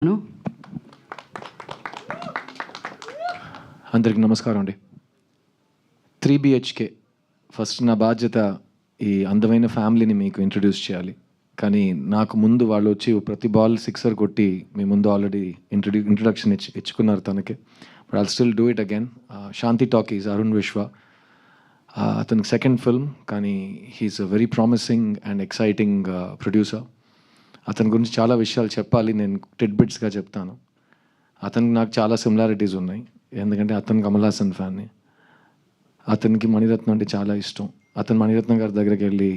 ను అందరికి నమస్కారం అండి. 3 బిహెచ్కే ఫస్ట్ నా బాధ్యత ఈ అందమైన ఫ్యామిలీని మీకు ఇంట్రడ్యూస్ చేయాలి. కానీ నాకు ముందు వాళ్ళు వచ్చి ప్రతి బాల్ సిక్సర్ కొట్టి మీ ముందు ఆల్రెడీ ఇంట్రడక్షన్ ఇచ్చుకున్నారు తనకి. But I'll still do it again. Shanti talkies Arun Vishwa, అతనికి సెకండ్ ఫిల్మ్, కానీ he is a very promising and exciting producer. అతని గురించి చాలా విషయాలు చెప్పాలి, నేను టిడ్బిట్స్గా చెప్తాను. అతనికి నాకు చాలా సిమిలారిటీస్ ఉన్నాయి, ఎందుకంటే అతను కమల్ హాసన్ ఫ్యాన్ని. అతనికి మణిరత్నం అంటే చాలా ఇష్టం. అతను మణిరత్నం గారి దగ్గరికి వెళ్ళి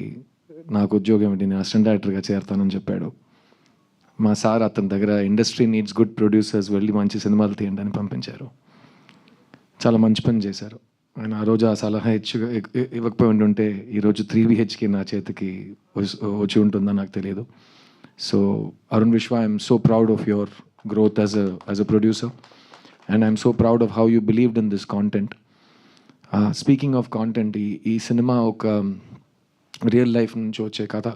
నాకు ఉద్యోగం ఏంటి, నేను అసిస్టెంట్ డైరెక్టర్గా చేరతానని చెప్పాడు. మా సార్ అతని దగ్గర ఇండస్ట్రీ నీడ్స్ గుడ్ ప్రొడ్యూసర్స్, వెళ్ళి మంచి సినిమాలు తీయండి అని పంపించారు. చాలా మంచి పని చేశారు ఆయన. ఆ రోజు ఆ సలహా ఇవ్వకపోయి ఉంటే ఈరోజు 3 బిహెచ్కే నా చేతికి వచ్చి ఉంటుందో నాకు తెలియదు. So Arun Vishwa, I'm so proud of your growth as a producer, and I'm so proud of how you believed in this content. Speaking of content, ఈ సినిమా ఒక రియల్ లైఫ్ నుంచి వచ్చే కథ.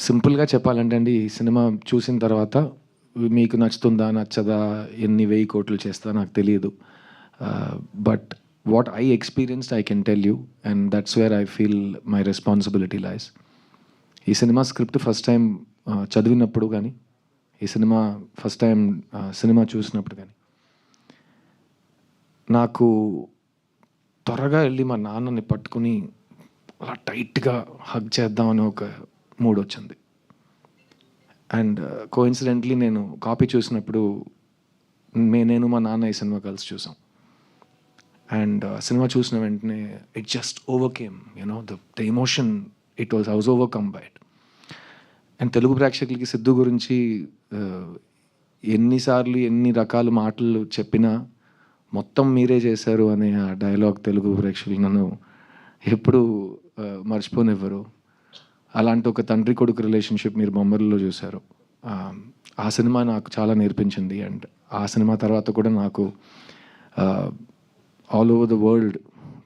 సింపుల్గా చెప్పాలంటే అండి, ఈ సినిమా చూసిన తర్వాత మీకు నచ్చుతుందా నచ్చదా, ఎన్ని 1000 కోట్లు చేస్తా నాకు తెలియదు. But what I experienced I can tell you, and that's where I feel my responsibility లైస్. ఈ సినిమా స్క్రిప్ట్ ఫస్ట్ టైం చదివినప్పుడు కానీ, ఈ సినిమా ఫస్ట్ టైం సినిమా చూసినప్పుడు కానీ, నాకు త్వరగా వెళ్ళి మా నాన్నని పట్టుకుని అలా టైట్గా హగ్ చేద్దామని ఒక మూడ్ వచ్చింది. అండ్ కోఇన్సిడెంట్లీ నేను కాపీ చూసినప్పుడు నేను మా నాన్న ఈ సినిమా కలిసి చూసాం. అండ్ సినిమా చూసిన వెంటనే it just overcame, you know the emotion. I was overcome by it. And Telugu ప్రేక్షకులకి సిద్ధు గురించి ఎన్నిసార్లు ఎన్ని రకాల మాటలు చెప్పినా మొత్తం మీరే చేశారు అనే ఆ డైలాగ్ తెలుగు ప్రేక్షకులు నన్ను ఎప్పుడు మర్చిపోనివ్వరు. అలాంటి ఒక తండ్రి కొడుకు రిలేషన్షిప్ మీరు బొమ్మరిలో చూశారు. ఆ సినిమా నాకు చాలా నేర్పించింది. అండ్ ఆ సినిమా తర్వాత కూడా నాకు ఆల్ ఓవర్ ద వరల్డ్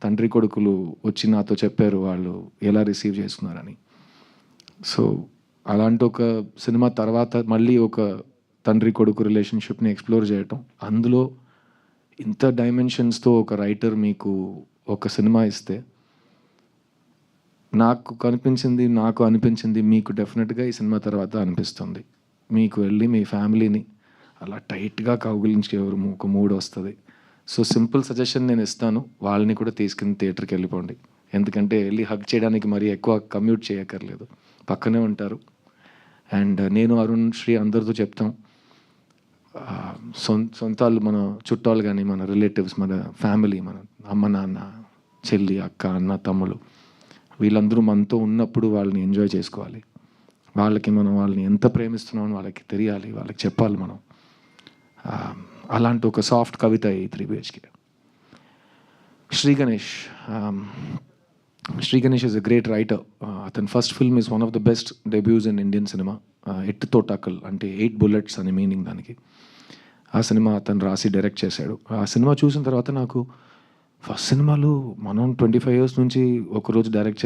తండ్రి కొడుకులు వచ్చి నాతో చెప్పారు వాళ్ళు ఎలా రిసీవ్ చేసుకున్నారని. సో అలాంటి ఒక సినిమా తర్వాత మళ్ళీ ఒక తండ్రి కొడుకు రిలేషన్షిప్ని ఎక్స్ప్లోర్ చేయటం, అందులో ఇంత డైమెన్షన్స్తో ఒక రైటర్ మీకు ఒక సినిమా ఇస్తే, నాకు అనిపించింది మీకు డెఫినెట్గా ఈ సినిమా తర్వాత అనిపిస్తుంది. మీకు వెళ్ళి మీ ఫ్యామిలీని అలా టైట్గా కౌగిలించే ఒక మూడ్ వస్తుంది. సో సింపుల్ సజెషన్ నేను ఇస్తాను, వాళ్ళని కూడా తీసుకుని థియేటర్కి వెళ్ళిపోండి. ఎందుకంటే వెళ్ళి హగ్ చేయడానికి మరీ ఎక్కువ కమ్యూట్ చేయక్కర్లేదు, పక్కనే ఉంటారు. అండ్ నేను అరుణ్ శ్రీ అందరితో చెప్తాం, సొంతాలు మన చుట్టాలు కానీ, మన రిలేటివ్స్, మన ఫ్యామిలీ, మన అమ్మ నాన్న, చెల్లి, అక్క, అన్న, తమ్ముళ్ళు, వీళ్ళందరూ మనతో ఉన్నప్పుడు వాళ్ళని ఎంజాయ్ చేసుకోవాలి. వాళ్ళని ఎంత ప్రేమిస్తున్నామని వాళ్ళకి తెలియాలి, వాళ్ళకి చెప్పాలి మనం. అలాంటి ఒక సాఫ్ట్ కవిత ఈ 3 BHK. Sri Ganesh is a great writer. అతని first film is one of the best debuts in Indian cinema. ఎట్టుతో టకల్ అంటే 8 bullets అని మీనింగ్ దానికి. ఆ సినిమా అతను రాసి డైరెక్ట్ చేశాడు. ఆ సినిమా చూసిన తర్వాత నాకు ఫస్ట్ సినిమాలు మనం 25 years నుంచి ఒకరోజు డైరెక్ట్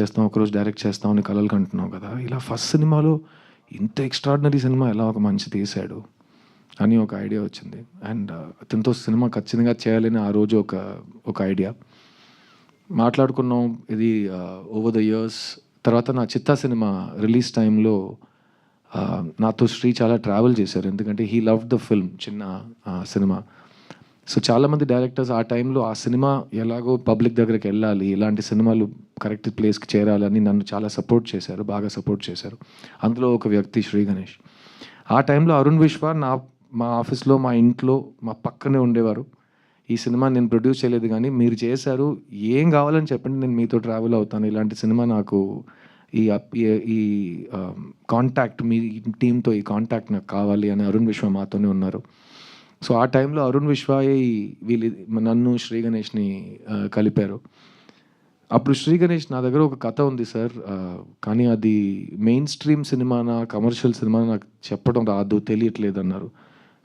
చేస్తాం అని కలలు కంటున్నాం కదా, ఇలా ఫస్ట్ సినిమాలో ఇంత ఎక్స్ట్రాడినరీ సినిమా ఎలా ఒక మంచి తీశాడు అని ఒక ఐడియా వచ్చింది. అండ్ అతనితో సినిమా ఖచ్చితంగా చేయాలని ఆ రోజు ఒక ఐడియా మాట్లాడుకున్నాం. ఇది ఓవర్ ద ఇయర్స్ తర్వాత నా చిత్తా సినిమా రిలీజ్ టైంలో నాతో శ్రీ చాలా ట్రావెల్ చేశారు, ఎందుకంటే హీ లవ్ ద ఫిల్మ్, చిన్న సినిమా. సో చాలామంది డైరెక్టర్స్ ఆ టైంలో ఆ సినిమా ఎలాగో పబ్లిక్ దగ్గరికి వెళ్ళాలి, ఇలాంటి సినిమాలు కరెక్ట్ ప్లేస్కి చేరాలని నన్ను చాలా బాగా సపోర్ట్ చేశారు. అందులో ఒక వ్యక్తి శ్రీ గణేష్. ఆ టైంలో అరుణ్ విశ్వ మా ఆఫీస్లో, మా ఇంట్లో, మా పక్కనే ఉండేవారు. ఈ సినిమా నేను ప్రొడ్యూస్ చేయలేదు కానీ మీరు చేశారు, ఏం కావాలని చెప్పండి, నేను మీతో ట్రావెల్ అవుతాను, ఇలాంటి సినిమా నాకు ఈ కాంటాక్ట్, మీ టీంతో ఈ కాంటాక్ట్ నాకు కావాలి అని అరుణ్ విశ్వ మాతోనే ఉన్నారు. సో ఆ టైంలో అరుణ్ విశ్వ నన్ను శ్రీ గణేష్ని కలిపారు. అప్పుడు శ్రీ గణేష్, నా దగ్గర ఒక కథ ఉంది సార్, కానీ అది మెయిన్ స్ట్రీమ్ సినిమానా కమర్షియల్ సినిమానా నాకు చెప్పడం రాదు, తెలియట్లేదు అన్నారు.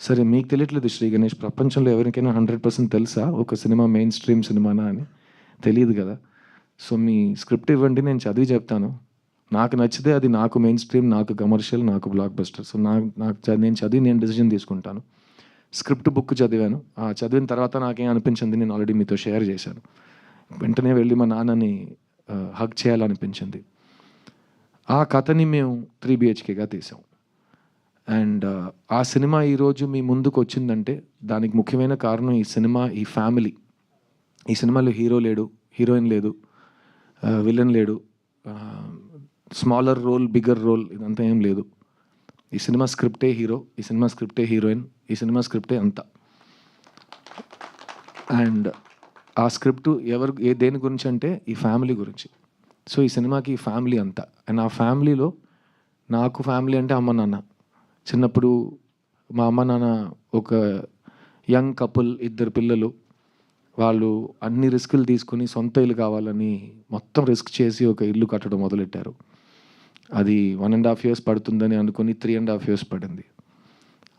సరే మీకు తెలియట్లేదు శ్రీ గణేష్, ప్రపంచంలో ఎవరికైనా 100% తెలుసా ఒక సినిమా మెయిన్ స్ట్రీమ్ సినిమానా అని? తెలియదు కదా. సో మీ స్క్రిప్ట్ ఇవ్వండి, నేను చదివి చెప్తాను, నాకు నచ్చితే అది నాకు మెయిన్ స్ట్రీమ్, నాకు కమర్షియల్, నాకు బ్లాక్ బస్టర్. సో నేను చదివి నేను డెసిషన్ తీసుకుంటాను. స్క్రిప్ట్ బుక్ చదివాను. చదివిన తర్వాత నాకేం అనిపించింది నేను ఆల్రెడీ మీతో షేర్ చేశాను. వెంటనే వెళ్ళి మా నాన్నని హగ్ చేయాలనిపించింది. ఆ కథని మేము 3 BHKగా తీసాం. అండ్ ఆ సినిమా ఈరోజు మీ ముందుకు వచ్చిందంటే దానికి ముఖ్యమైన కారణం ఈ సినిమా, ఈ ఫ్యామిలీ. ఈ సినిమాలో హీరో లేడు, హీరోయిన్ లేదు, విలన్ లేడు, స్మాలర్ రోల్, బిగ్గర్ రోల్ ఇదంతా ఏం లేదు. ఈ సినిమా స్క్రిప్టే హీరో, ఈ సినిమా స్క్రిప్టే హీరోయిన్, ఈ సినిమా స్క్రిప్టే అంతా. అండ్ ఆ స్క్రిప్ట్ దేని గురించి అంటే ఈ ఫ్యామిలీ గురించి. సో ఈ సినిమాకి ఈ ఫ్యామిలీ అంతా. అండ్ ఆ ఫ్యామిలీలో నాకు ఫ్యామిలీ అంటే అమ్మ నాన్న. చిన్నప్పుడు మా అమ్మ నాన్న ఒక యంగ్ కపుల్, 2 పిల్లలు. వాళ్ళు అన్ని రిస్కులు తీసుకుని సొంత ఇల్లు కావాలని మొత్తం రిస్క్ చేసి ఒక ఇల్లు కట్టడం మొదలెట్టారు. అది 1.5 years పడుతుందని అనుకుని 3.5 years పడింది.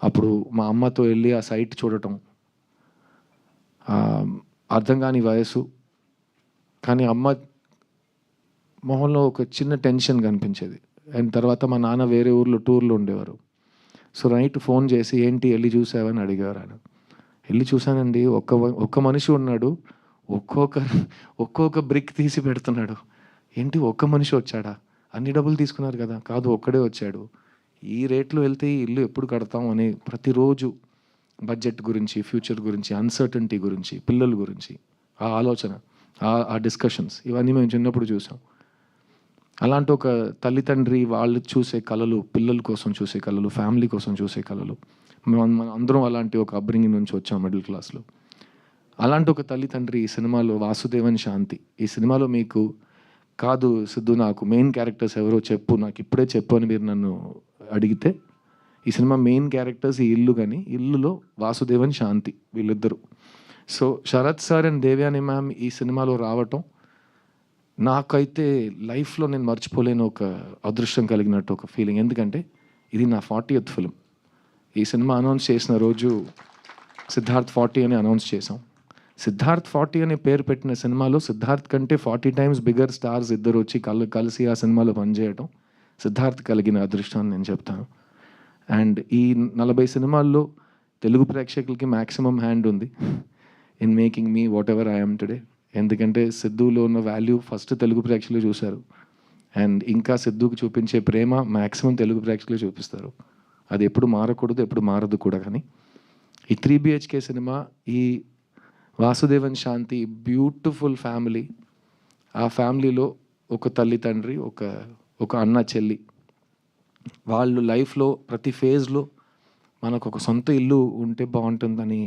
అప్పుడు మా అమ్మతో వెళ్ళి ఆ సైట్ చూడటం, అర్థం కాని వయసు, కానీ అమ్మ మొహంలో ఒక చిన్న టెన్షన్ కనిపించేది. అండ్ తర్వాత మా నాన్న వేరే ఊర్లో టూర్లో ఉండేవారు. సో నైట్ ఫోన్ చేసి ఏంటి వెళ్ళి చూసావని అడిగారు ఆయన. వెళ్ళి చూశానండి, ఒక్క మనిషి ఉన్నాడు, ఒక్కొక్క బ్రిక్ తీసి పెడుతున్నాడు. ఏంటి ఒక్క మనిషి వచ్చాడా? అన్ని డబ్బులు తీసుకున్నారు కదా? కాదు, ఒక్కడే వచ్చాడు. ఈ రేట్లో వెళ్తే ఈ ఇల్లు ఎప్పుడు కడతాం అని ప్రతిరోజు బడ్జెట్ గురించి, ఫ్యూచర్ గురించి, అన్సర్టనిటీ గురించి, పిల్లల గురించి ఆ ఆలోచన, ఆ డిస్కషన్స్ ఇవన్నీ మేము చిన్నప్పుడు చూసాం. అలాంటి ఒక తల్లిదండ్రి వాళ్ళు చూసే కళలు, పిల్లల కోసం చూసే కళలు, ఫ్యామిలీ కోసం చూసే కళలు. మనం అందరం అలాంటి ఒక అప్బ్రింగింగ్ నుంచి వచ్చాం, మిడిల్ క్లాస్లో. అలాంటి ఒక తల్లిదండ్రి ఈ సినిమాలో వాసుదేవన్ శాంతి. ఈ సినిమాలో మీకు కాదు సిద్ధు, నాకు మెయిన్ క్యారెక్టర్స్ ఎవరో చెప్పు, నాకు ఇప్పుడే చెప్పు అని మీరు నన్ను అడిగితే, ఈ సినిమా మెయిన్ క్యారెక్టర్స్ ఈ ఇల్లు, కానీ ఇల్లులో వాసుదేవన్ శాంతి వీళ్ళిద్దరు. So Sharath sir and Devyani ma'am ఈ సినిమాలో రావటం నాకైతే లైఫ్లో నేను మర్చిపోలేని ఒక అదృష్టం కలిగినట్టు ఒక ఫీలింగ్. ఎందుకంటే ఇది నా 40th ఫిల్మ్. ఈ సినిమా అనౌన్స్ చేసిన రోజు సిద్ధార్థ్ 40 అని అనౌన్స్ చేసాం. సిద్ధార్థ్ 40 అనే పేరు పెట్టిన సినిమాలో సిద్ధార్థ్ కంటే 40 times బిగ్గర్ స్టార్స్ ఇద్దరు వచ్చి కలిసి ఆ సినిమాలో పనిచేయటం సిద్ధార్థ్ కలిగిన అదృష్టాన్ని నేను చెప్తాను. అండ్ ఈ 40 సినిమాల్లో తెలుగు ప్రేక్షకులకి మ్యాక్సిమం హ్యాండ్ ఉంది in making me what ever I'm today. ఎందుకంటే సిద్ధులో ఉన్న వాల్యూ ఫస్ట్ తెలుగు ప్రేక్షకులు చూశారు. అండ్ ఇంకా సిద్ధుకి చూపించే ప్రేమ మ్యాక్సిమం తెలుగు ప్రేక్షకులు చూపిస్తారు. అది ఎప్పుడు మారకూడదు, ఎప్పుడు మారదు కూడా. కానీ ఈ 3 BHK సినిమా, ఈ వాసుదేవన్ శాంతి బ్యూటిఫుల్ ఫ్యామిలీ, ఆ ఫ్యామిలీలో ఒక తల్లి తండ్రి, ఒక అన్న చెల్లి, వాళ్ళు లైఫ్లో ప్రతి ఫేజ్లో మనకు ఒక సొంత ఇల్లు ఉంటే బాగుంటుందని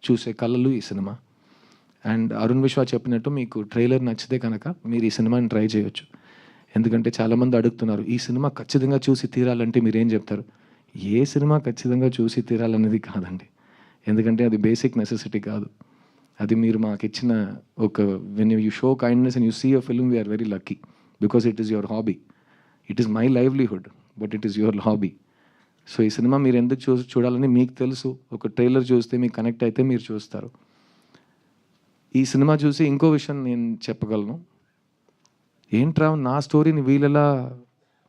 చూసే కళలు ఈ సినిమా. అండ్ అరుణ్ విశ్వ చెప్పినట్టు మీకు ట్రైలర్ నచ్చితే కనుక మీరు ఈ సినిమాని ట్రై చేయొచ్చు. ఎందుకంటే చాలామంది అడుగుతున్నారు, ఈ సినిమా ఖచ్చితంగా చూసి తీరాలంటే మీరేం చెప్తారు? ఏ సినిమా ఖచ్చితంగా చూసి తీరాలనేది కాదండి. ఎందుకంటే అది బేసిక్ నెసెసిటీ కాదు. అది మీరు మాకు ఇచ్చిన when you show kindness and you see a film, we are very lucky because it is your hobby. It is my livelihood but it is your hobby. So ఈ సినిమా మీరు ఎందుకు చూడాలని మీకు తెలుసు. ఒక ట్రైలర్ చూస్తే మీకు కనెక్ట్ అయితే మీరు చూస్తారు. ఈ సినిమా చూసి ఇంకో విషయం నేను చెప్పగలను, ఏంట్రా నా స్టోరీని వీళ్ళెలా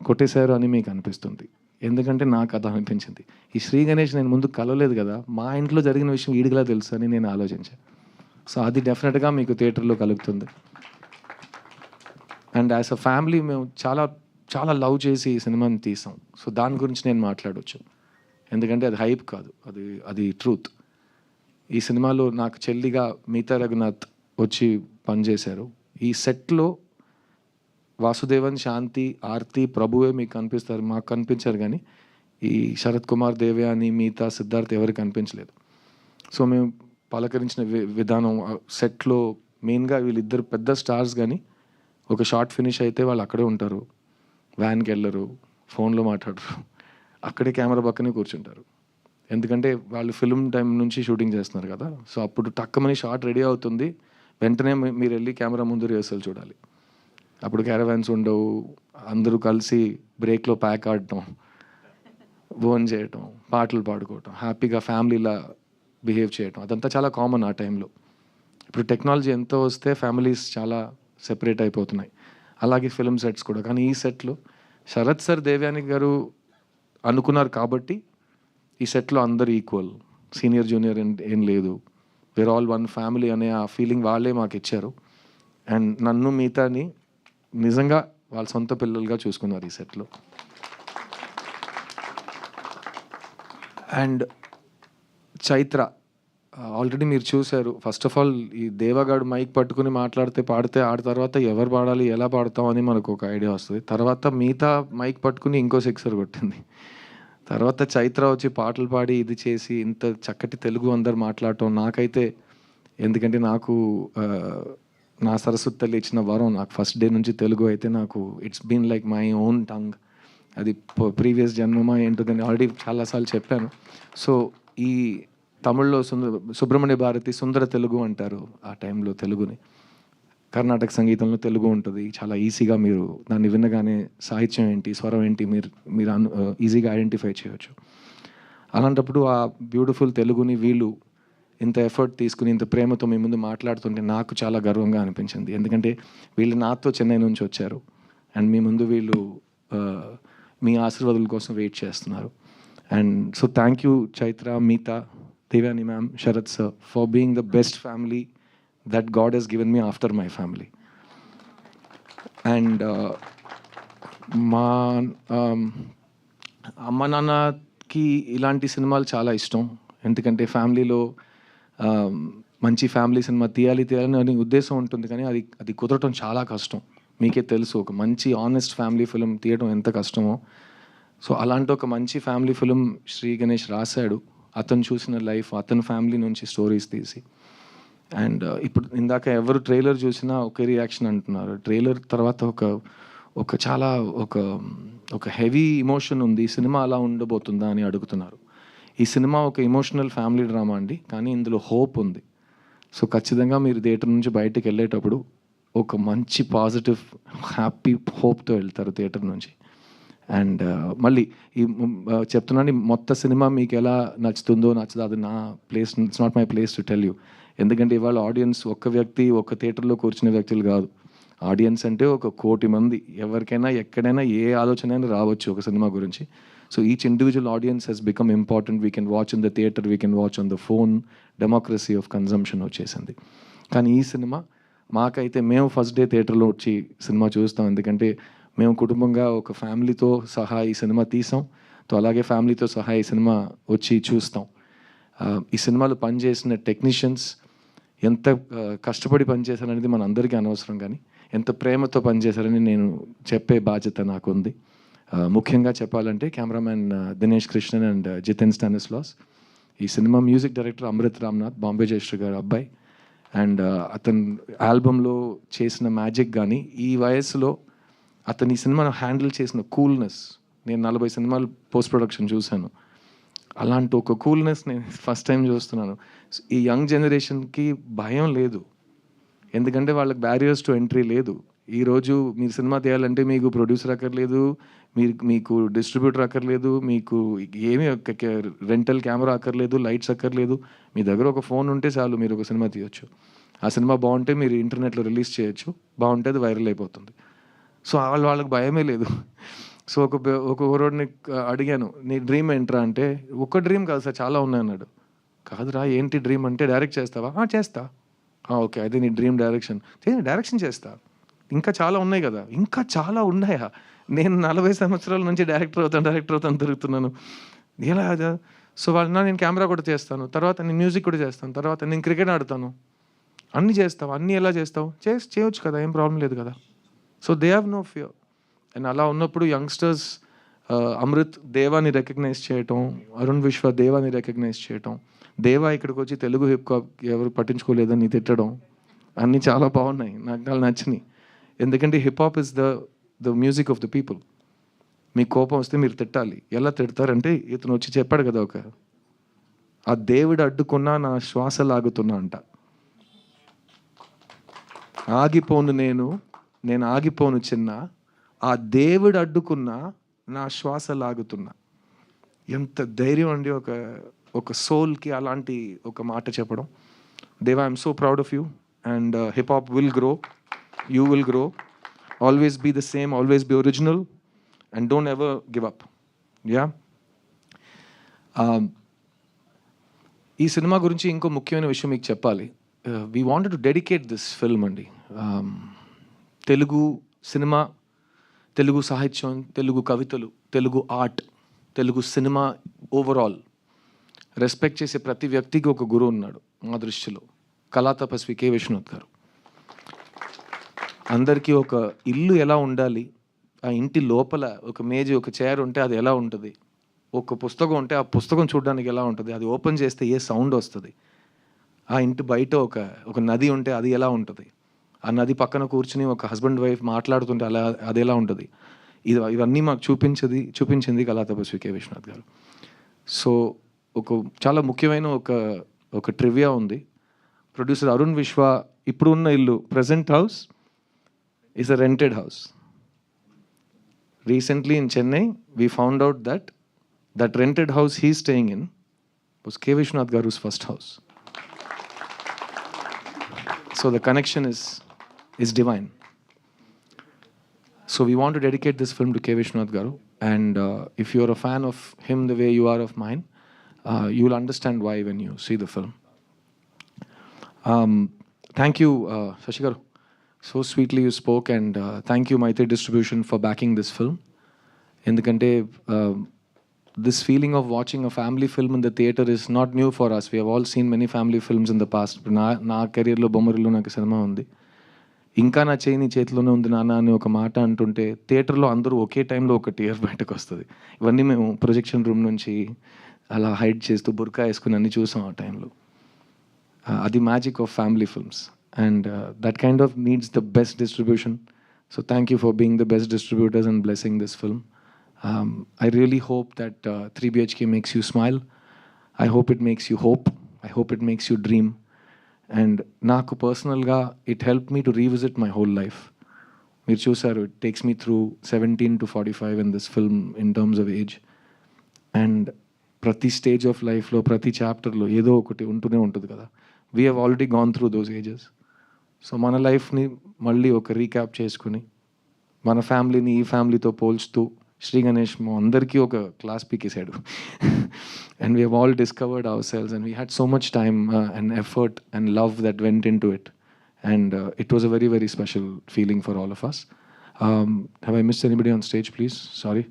కొట్టేశారు అని మీకు అనిపిస్తుంది. ఎందుకంటే నాకు అది అనిపించింది. ఈ శ్రీ గణేష్ నేను ముందు కలవలేదు కదా, మా ఇంట్లో జరిగిన విషయం వీడికిలా తెలుసు అని నేను ఆలోచించాను. సో అది డెఫినెట్గా మీకు థియేటర్లో కలుగుతుంది. అండ్ యాజ్ అ ఫ్యామిలీ మేము చాలా చాలా లవ్ చేసి ఈ సినిమాని తీసాం. సో దాని గురించి నేను మాట్లాడవచ్చు, ఎందుకంటే అది హైప్ కాదు, అది ట్రూత్. ఈ సినిమాలో నాకు చెల్లిగా మీతా రఘునాథ్ వచ్చి పనిచేశారు. ఈ సెట్లో వాసుదేవన్ శాంతి, ఆర్తి, ప్రభువే మీకు కనిపిస్తారు, మాకు కనిపించారు. కానీ ఈ శరత్ కుమార్, దేవ్యాని, మీతా, సిద్ధార్థ్ ఎవరికి కనిపించలేదు. సో మేము పలకరించిన విధానం సెట్లో మెయిన్గా వీళ్ళిద్దరు పెద్ద స్టార్స్. కానీ ఒక షార్ట్ ఫినిష్ అయితే వాళ్ళు అక్కడే ఉంటారు, వ్యాన్కి వెళ్ళరు, ఫోన్లో మాట్లాడరు, అక్కడే కెమెరా పక్కనే కూర్చుంటారు. ఎందుకంటే వాళ్ళు ఫిల్మ్ టైం నుంచి షూటింగ్ చేస్తున్నారు కదా. సో అప్పుడు టక్కమని షార్ట్ రెడీ అవుతుంది, వెంటనే మీరు వెళ్ళి కెమెరా ముందు రిహర్సల్ చూడాలి. అప్పుడు క్యారవాన్స్ ఉండవు, అందరూ కలిసి బ్రేక్లో ప్యాక్ ఆడటం, భోజనం చేయటం, పాటలు పాడుకోవటం, హ్యాపీగా ఫ్యామిలీలా బిహేవ్ చేయటం, అదంతా చాలా కామన్ ఆ టైంలో. ఇప్పుడు టెక్నాలజీ ఎంతో వస్తే ఫ్యామిలీస్ చాలా సెపరేట్ అయిపోతున్నాయి, అలాగే ఫిల్మ్ సెట్స్ కూడా. కానీ ఈ సెట్లో శరత్ సార్, దేవ్యాని గారు అనుకున్నారు కాబట్టి ఈ సెట్లో అందరు ఈక్వల్, సీనియర్ జూనియర్ ఏం లేదు, వేర్ ఆల్ వన్ ఫ్యామిలీ అనే ఆ ఫీలింగ్ వాళ్ళే మాకు ఇచ్చారు. అండ్ నన్ను మిగతాని నిజంగా వాళ్ళ సొంత పిల్లలుగా చూసుకున్నారు ఈ సెట్లో. అండ్ చైత్ర ఆల్రెడీ మీరు చూశారు. ఫస్ట్ ఆఫ్ ఆల్ ఈ దేవగాడు మైక్ పట్టుకుని మాట్లాడితే పాడితే ఆడ తర్వాత ఎవరు పాడాలి ఎలా పాడతాం అని మనకు ఒక ఐడియా వస్తుంది. తర్వాత మిగతా మైక్ పట్టుకుని ఇంకో సిక్సర్ కొట్టింది. తర్వాత చైత్ర వచ్చి పాటలు పాడి ఇది చేసి ఇంత చక్కటి తెలుగు అందరు మాట్లాడటం నాకైతే, ఎందుకంటే నాకు నా సరస్వతి తల్లి ఇచ్చిన వరం. నాకు ఫస్ట్ డే నుంచి తెలుగు అయితే నాకు it's been like my own tongue. అది ప్రీవియస్ జన్మమా ఏంటోదని ఆల్రెడీ చాలాసార్లు చెప్పాను. సో ఈ తమిళ్లో సుబ్రహ్మణ్య భారతి సుందర తెలుగు అంటారు ఆ టైంలో తెలుగుని. కర్ణాటక సంగీతంలో తెలుగు ఉంటుంది. చాలా ఈజీగా మీరు దాన్ని వినగానే సాహిత్యం ఏంటి, స్వరం ఏంటి మీరు ఈజీగా ఐడెంటిఫై చేయవచ్చు. అలాంటప్పుడు ఆ బ్యూటిఫుల్ తెలుగుని వీళ్ళు ఇంత ఎఫర్ట్ తీసుకుని ఇంత ప్రేమతో మీ ముందు మాట్లాడుతుంటే నాకు చాలా గర్వంగా అనిపించింది. ఎందుకంటే వీళ్ళు నాతో చెన్నై నుంచి వచ్చారు అండ్ మీ ముందు వీళ్ళు మీ ఆశీర్వాదాల కోసం వెయిట్ చేస్తున్నారు. And so thank you Chaitra, Meeta, Devyani ma'am, Sharath sir for being the best family that God has given me after my family. And మా అమ్మ నాన్నకి ఇలాంటి సినిమాలు చాలా ఇష్టం. ఎందుకంటే ఫ్యామిలీలో మంచి ఫ్యామిలీ సినిమా తీయాలి అని ఉద్దేశం ఉంటుంది, కానీ అది కుదరటం చాలా కష్టం. మీకే తెలుసు, ఒక మంచి ఆనెస్ట్ ఫ్యామిలీ ఫిలిం తీయడం ఎంత కష్టమో. సో అలాంటి ఒక మంచి ఫ్యామిలీ ఫిలిం శ్రీ గణేష్ రాశాడు. అతను చూసిన లైఫ్, అతని ఫ్యామిలీ నుంచి స్టోరీస్ తీసి. అండ్ ఇప్పుడు ఇందాక ఎవరు ట్రైలర్ చూసినా ఒకే రియాక్షన్ అంటున్నారు. ట్రైలర్ తర్వాత ఒక చాలా ఒక హెవీ ఇమోషన్ ఉంది, సినిమా అలా ఉండబోతుందా అని అడుగుతున్నారు. ఈ సినిమా ఒక ఎమోషనల్ ఫ్యామిలీ డ్రామా అండి, కానీ ఇందులో హోప్ ఉంది. సో ఖచ్చితంగా మీరు థియేటర్ నుంచి బయటకు వెళ్ళేటప్పుడు ఒక మంచి పాజిటివ్ హ్యాపీ హోప్తో వెళ్తారు థియేటర్ నుంచి. అండ్ మళ్ళీ ఈ చెప్తున్నాను, మొత్తం సినిమా మీకు ఎలా నచ్చుతుందో నచ్చదో అది నా place, it's not my place to tell you. ఎందుకంటే ఇవాళ ఆడియన్స్ ఒక్క వ్యక్తి ఒక థియేటర్లో కూర్చునే వ్యక్తులు కాదు. ఆడియన్స్ అంటే 1 కోటి మంది. ఎవరికైనా ఎక్కడైనా ఏ ఆలోచన అయినా రావచ్చు ఒక సినిమా గురించి. So each individual audience Hess become important. We can watch in the theatre, we can watch on the phone. Democracy of consumption వచ్చేసింది. కానీ ఈ సినిమా మాకైతే మేము ఫస్ట్ డే థియేటర్లో వచ్చి సినిమా చూస్తాం. ఎందుకంటే మేము కుటుంబంగా ఒక ఫ్యామిలీతో సహా ఈ సినిమా తీసాం. సో అలాగే ఫ్యామిలీతో సహా ఈ సినిమా వచ్చి చూస్తాం. ఈ సినిమాలో పనిచేసిన టెక్నీషియన్స్ ఎంత కష్టపడి పనిచేశారనేది మన అందరికీ అనవసరం, కానీ ఎంత ప్రేమతో పనిచేశారని నేను చెప్పే బాధ్యత నాకు ఉంది. ముఖ్యంగా చెప్పాలంటే cameraman Dinesh Krishnan and Jiten Stanislaus. ఈ cinema music director Amrit Ramnath, Bombay Jayashri garu అబ్బాయి. అండ్ అతను ఆల్బంలో చేసిన మ్యాజిక్ కానీ ఈ వయసులో అతను ఈ సినిమాను హ్యాండిల్ చేసిన కూల్నెస్, నేను 40 సినిమాలు పోస్ట్ ప్రొడక్షన్ చూశాను. అలాంటి ఒక కూల్నెస్ నేను ఫస్ట్ టైం చూస్తున్నాను. ఈ యంగ్ జనరేషన్కి భయం లేదు, ఎందుకంటే వాళ్ళకి బ్యారియర్స్ టు ఎంట్రీ లేదు. ఈరోజు మీరు సినిమా తీయాలంటే మీకు ప్రొడ్యూసర్ అక్కర్లేదు, మీకు డిస్ట్రిబ్యూటర్ అక్కర్లేదు, మీకు ఏమీ రెంటల్ కెమెరా అక్కర్లేదు, లైట్స్ అక్కర్లేదు. మీ దగ్గర ఒక ఫోన్ ఉంటే చాలు, మీరు ఒక సినిమా తీయొచ్చు. ఆ సినిమా బాగుంటే మీరు ఇంటర్నెట్లో రిలీజ్ చేయొచ్చు, బాగుంటే అది వైరల్ అయిపోతుంది. సో వాళ్ళకి భయమే లేదు. సో ఒక ఊరోడిని అడిగాను, నీ డ్రీమ్ ఏంట్రా అంటే, ఒక్క డ్రీమ్ కాదు సార్ చాలా ఉన్నాయి అన్నాడు. కాదురా ఏంటి డ్రీమ్ అంటే, డైరెక్ట్ చేస్తావా? చేస్తా. ఓకే, అదే నీ డ్రీమ్ డైరెక్షన్. డైరెక్షన్ చేస్తా, ఇంకా చాలా ఉన్నాయి కదా. ఇంకా చాలా ఉన్నాయా? నేను 40 సంవత్సరాల నుంచి డైరెక్టర్ అవుతాను తిరుగుతున్నాను, ఎలా అదా? సో నేను కెమెరా కూడా చేస్తాను, తర్వాత నేను మ్యూజిక్ కూడా చేస్తాను, తర్వాత నేను క్రికెట్ ఆడతాను, అన్నీ చేస్తావు. అన్నీ ఎలా చేస్తావు? చేయొచ్చు కదా, ఏం ప్రాబ్లం లేదు కదా. So they have no fear. And అలా ఉన్నప్పుడు యంగ్స్టర్స్ అమృత్ దేవాని రికగ్నైజ్ చేయటం, అరుణ్ విశ్వ దేవాని రికగ్నైజ్ చేయటం, దేవా ఇక్కడికి వచ్చి తెలుగు హిప్ హాప్ ఎవరు పట్టించుకోలేదని తిట్టడం, అన్నీ చాలా బాగున్నాయి, నాకు నచ్చినాయి. ఎందుకంటే hip hop is the music of the people. మీకు కోపం వస్తే మీరు తిట్టాలి. ఎలా తిడతారంటే, ఇతను వచ్చి చెప్పాడు కదా, ఆ దేవుడు అడ్డుకున్నా నా శ్వాస లాగుతున్నా అంట. ఆగిపోను నేను ఆగిపోను చిన్న, ఆ దేవుడు అడ్డుకున్నా నా శ్వాస లాగుతున్నా. ఎంత ధైర్యం అండి ఒక సోల్కి అలాంటి ఒక మాట చెప్పడం. Deva, I'm so proud of you. And hip hop will grow, you will grow, always be the same, always be original. and don't ever give up. Yeah. ఈ సినిమా గురించి ఇంకో ముఖ్యమైన విషయం మీకు చెప్పాలి. We wanted to dedicate this film అండి. Telugu cinema, Telugu సాహిత్యం, తెలుగు కవితలు, Telugu art, Telugu cinema overall respect చేసే ప్రతి వ్యక్తికి ఒక గురువు ఉన్నాడు మా దృష్టిలో. కళా తపస్వి కె విశ్వనాథ్ గారు. అందరికీ ఒక ఇల్లు ఎలా ఉండాలి, ఆ ఇంటి లోపల ఒక మేజీ, ఒక చైర్ ఉంటే అది ఎలా ఉంటుంది, ఒక పుస్తకం ఉంటే ఆ పుస్తకం చూడడానికి ఎలా ఉంటుంది, అది ఓపెన్ చేస్తే ఏ సౌండ్ వస్తుంది, ఆ ఇంటి బయట ఒక నది ఉంటే అది ఎలా ఉంటుంది, ఆ నది పక్కన కూర్చుని ఒక హస్బెండ్ వైఫ్ మాట్లాడుతుంటే అది ఎలా ఉంటుంది, ఇవన్నీ మాకు చూపించింది కళా తపస్వి కె విశ్వనాథ్ గారు. సో చాలా ముఖ్యమైన ఒక ట్రివియా ఉంది. ప్రొడ్యూసర్ అరుణ్ విశ్వ ఇప్పుడు ఉన్న ఇల్లు, present house is a rented house. Recently in Chennai, we found out that rented house he's staying in was K. Vishwanath Garu's first house. So the connection is divine. So we want to dedicate this film to K. Vishwanath Garu. And if you're a fan of him the way you are of mine, you'll understand why when you see the film. Thank you, Shashi Garu. So sweetly you spoke, and thank you Maitri Distribution for backing this film. Endukante this feeling of watching a family film in the theatre is not new for us. We have all seen many family films in the past. నా కెరీర్లో బొమ్మరిలో నాకు cinema ఉంది. ఇంకా నా చేయి నీ చేతిలోనే ఉంది నాన్న అని ఒక మాట అంటుంటే థియేటర్లో అందరూ ఒకే టైంలో ఒక టీయర్ బయటకు వస్తుంది. ఇవన్నీ మేము ప్రొజెక్షన్ రూమ్ నుంచి అలా హైడ్ చేస్తూ బుర్కా వేసుకుని అన్నీ చూసాం ఆ టైంలో. అది magic of family films. And that kind of needs the best distribution. So thank you for being the best distributors and blessing this film. I really hope that 3BHK makes you smile. I hope it makes you hope. I hope it makes you dream. And నాకు పర్సనల్గా it helped me to revisit my whole life. మీరు చూసారు, it takes me through 17 to 45 in this film in terms of age. And ప్రతి stage of లైఫ్లో, ప్రతి చాప్టర్లో ఏదో ఒకటి ఉంటూనే ఉంటుంది కదా. We have already gone through those ages. So మన లైఫ్ని మళ్ళీ ఒక రీక్యాప్ చేసుకుని మన ఫ్యామిలీని ఈ ఫ్యామిలీతో పోల్చుతూ శ్రీ గణేష్ మా అందరికీ ఒక క్లాస్ పీకేసాడు. And we have all discovered ourselves and we had so much time and effort and love that went into it. And it was a very very special feeling for all of us. Have I missed anybody on stage please? Sorry.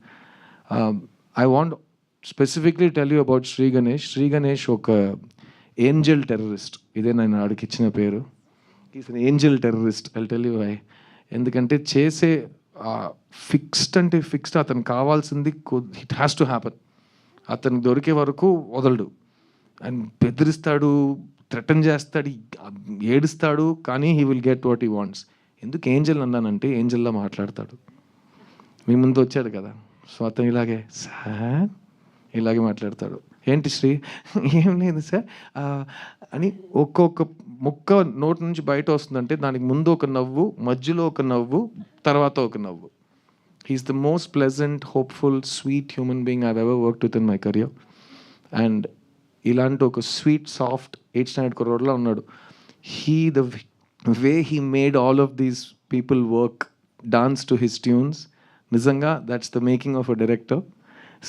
I want specifically tell you about Sri Ganesh. Sri Ganesh ఒక angel terrorist. ఇదే నేను ఆడికి ఇచ్చిన పేరు. Is an angel terrorist. I'll tell you why. ఎందుకంటే చేసే fixed అంటే fixed, అతను కావాల్సింది ఇట్ హ్యాస్ టు హ్యాపన్. అతను దొరికే వరకు వదలడు. అండ్ బెదిరిస్తాడు, థ్రెటన్ చేస్తాడు, ఏడుస్తాడు, కానీ he will get what he wants. ఎందుకు ఏంజల్ అన్నానంటే ఏంజల్లా మాట్లాడతాడు. మీ ముందు వచ్చాడు కదా, సో అతను ఇలాగే సార్ ఇలాగే మాట్లాడతాడు. ఏంటి శ్రీ? ఏం లేదు సార్ అని ఒక్కొక్క ముక్క నోటి నుంచి బయట వస్తుందంటే దానికి ముందు ఒక నవ్వు, మధ్యలో ఒక నవ్వు, తర్వాత ఒక నవ్వు. He's the most pleasant, hopeful, sweet human being I've ever worked with in my career. And ఇలాంటి ఒక స్వీట్, సాఫ్ట్ 8th standard కుర్రోడ్లా ఉన్నాడు. The way he made all of these people work, dance to his tunes, నిజంగా that's the making of a director.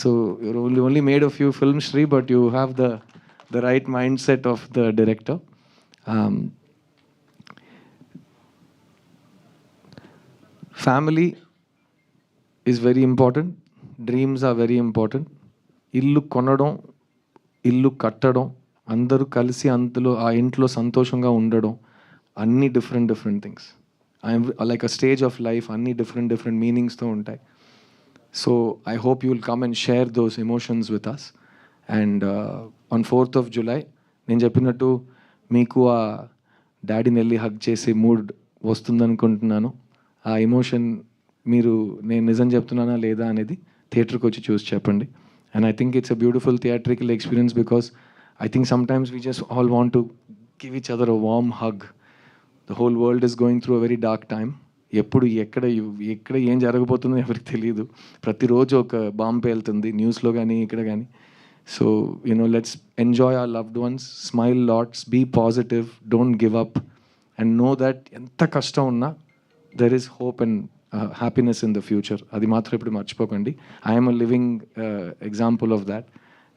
So you only made a few films, Shri, but you have the right mindset of the director. Family is very important. Dreams are very important. ఇల్లు కొనడం, ఇల్లు కట్టడం, అందరూ కలిసి అందులో ఆ ఇంట్లో సంతోషంగా ఉండడం, అన్ని different things. Like a stage of life, అన్ని డిఫరెంట్ మీనింగ్స్తో ఉంటాయి. So I hope you will come and share those emotions with us. And on 4th of July, నేను చెప్పినట్టు మీకు ఆ డాడీని వెళ్ళి హగ్ చేసే మూడ్ వస్తుందనుకుంటున్నాను. ఆ ఎమోషన్ మీరు నేను నిజం చెప్తున్నానా లేదా అనేది థియేటర్కి వచ్చి చూసి చెప్పండి. And I think it's a beautiful theatrical experience because I think sometimes we just all want to give each other a warm hug. The whole world is going through a very dark time. ఎప్పుడు ఎక్కడ ఏం జరగబోతుందో ఎవరికి తెలియదు. ప్రతిరోజు ఒక bomb పేలుతుంది న్యూస్లో కానీ ఇక్కడ కానీ. So let's enjoy our loved ones, smile lots, be positive, don't give up, and know that ఎంత కష్టం ఉన్నా there is hope and happiness in the future. అది మాత్రం ఇప్పుడు మర్చిపోకండి. I'm a living example of that.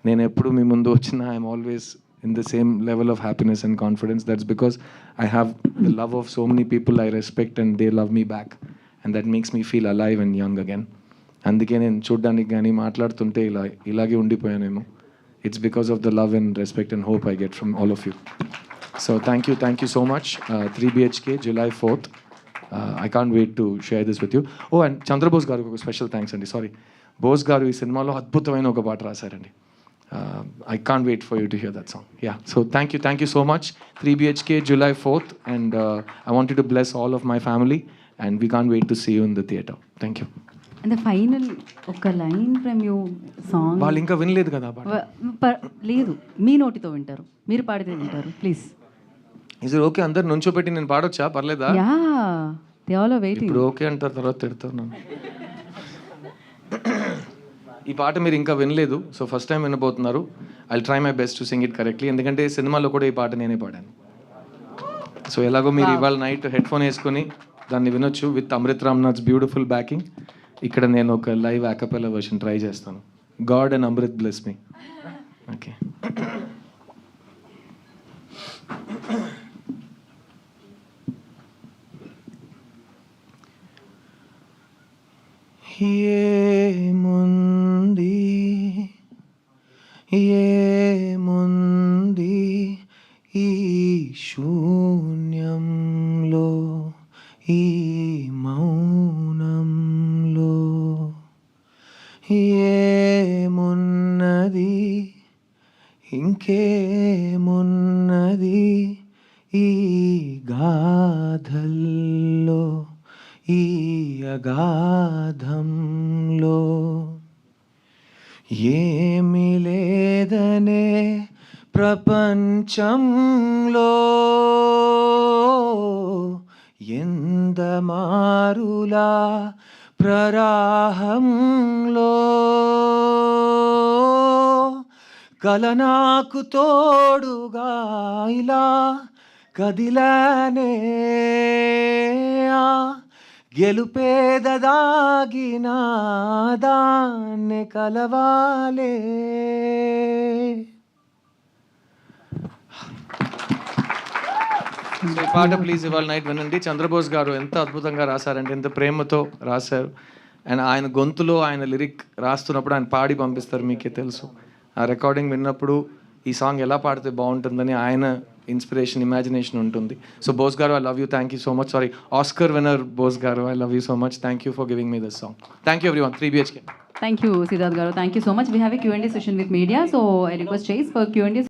నేను ఎప్పుడు మీ ముందు వచ్చినా I'm always in the same level of happiness and confidence. That's because I have the love of so many people I respect and they love me back, and that makes me feel alive and young again. అందుకే నేను చూడ్డానికి కానీ మాట్లాడుతుంటే ఇలాగే ఉండిపోయానేమో. It's because of the love and respect and hope I get from all of you. So thank you so much. 3 BHK July 4th. I can't wait to share this with you. Oh, and Chandrabose గారికి ఒక special thanks అండి. Sorry, Bose గారు ఈ సినిమాలో అద్భుతమైన ఒక పాట రాశారండి. I can't wait for you to hear that song. Yeah, so thank you so much. 3 BHK July 4th, and I want you to bless all of my family, and we can't wait to see you in the theatre. Thank you. And the final ఒక line from you song వాళ్ళు ఇంకా వినలేదు కదా లేదు, మీ నోటితో వింటారు, మీరు పాడితే వింటారు. ప్లీజ్. Is it okay? అందరు నుంచోపెట్టి నేను పాడొచ్చా? పర్లేదా? Yeah, they all are waiting. ఇప్పుడు ఓకే అంటారు, తర్వాత తిడతారు నన్ను. ఈ పాట మీరు ఇంకా వినలేదు, సో ఫస్ట్ టైం వినబోతున్నారు. I try my best to sing it correctly, ఎందుకంటే సినిమాలో కూడా ఈ పాట నేనే పాడాను. సో ఎలాగో మీరు ఇవాళ నైట్ హెడ్ ఫోన్ వేసుకొని దాన్ని వినొచ్చు with Amrit Ramnath's beautiful backing. ఇక్కడ నేను ఒక లైవ్ యాకపెల్లా వర్షన్ ట్రై చేస్తాను. God and Amrit bless me. Okay. ఏముంది ఈ శూన్యంలో, ఈ మౌనంలో, ఏమున్నది ఇంకేమున్నది ఈ గాథల్లో, ఈ అగాధంలో. ఏమి లేదనే ప్రపంచంలో ఎందమారులా ప్రరాహంలో కల నాకు తోడుగా ఇలా కదిలానే గెలుపేదదాగిన దాన్ని కలవాలే. ఈ పాట ప్లీజ్ ఇవాళ నైట్ వినండి. చంద్రబోస్ గారు ఎంత అద్భుతంగా రాశారంటే, ఎంత ప్రేమతో రాశారు. అండ్ ఆయన గొంతులో ఆయన లిరిక్ రాస్తున్నప్పుడు ఆయన పాడి పంపిస్తారు, మీకే తెలుసు. ఆ రికార్డింగ్ విన్నప్పుడు ఈ సాంగ్ ఎలా పాడితే బాగుంటుందని ఆయన ఇన్స్పిరేషన్, ఇమాజినేషన్ ఉంటుంది. So Bose garu, I love you, thank you so much. Sorry, Oscar winner Bose garu, I love you so much. Thank you for giving me this song. Thank you everyone. 3 BHK. Thank you, Siddharth garu. Thank you so much. We have a Q&A session with media, so I request Chase for Q&A.